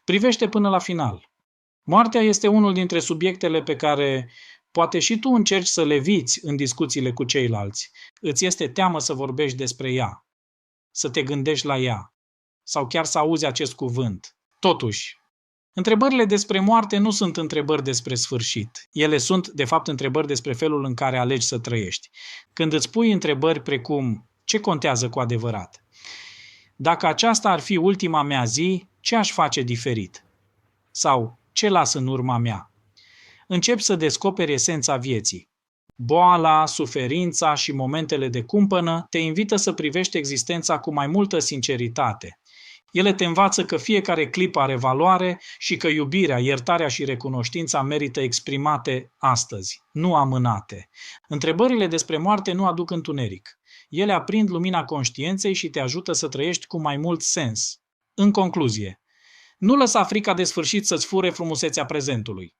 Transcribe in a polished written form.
Privește până la final. Moartea este unul dintre subiectele pe care poate și tu încerci să le eviți în discuțiile cu ceilalți. Îți este teamă să vorbești despre ea, să te gândești la ea, sau chiar să auzi acest cuvânt. Totuși, întrebările despre moarte nu sunt întrebări despre sfârșit. Ele sunt, de fapt, întrebări despre felul în care alegi să trăiești. Când îți pui întrebări precum ce contează cu adevărat? Dacă aceasta ar fi ultima mea zi, ce aș face diferit? Sau ce las în urma mea? Începi să descoperi esența vieții. Boala, suferința și momentele de cumpănă te invită să privești existența cu mai multă sinceritate. Ele te învață că fiecare clipă are valoare și că iubirea, iertarea și recunoștința merită exprimate astăzi, nu amânate. Întrebările despre moarte nu aduc întuneric. Ele aprind lumina conștiinței și te ajută să trăiești cu mai mult sens. În concluzie, nu lăsa frica de sfârșit să-ți fure frumusețea prezentului.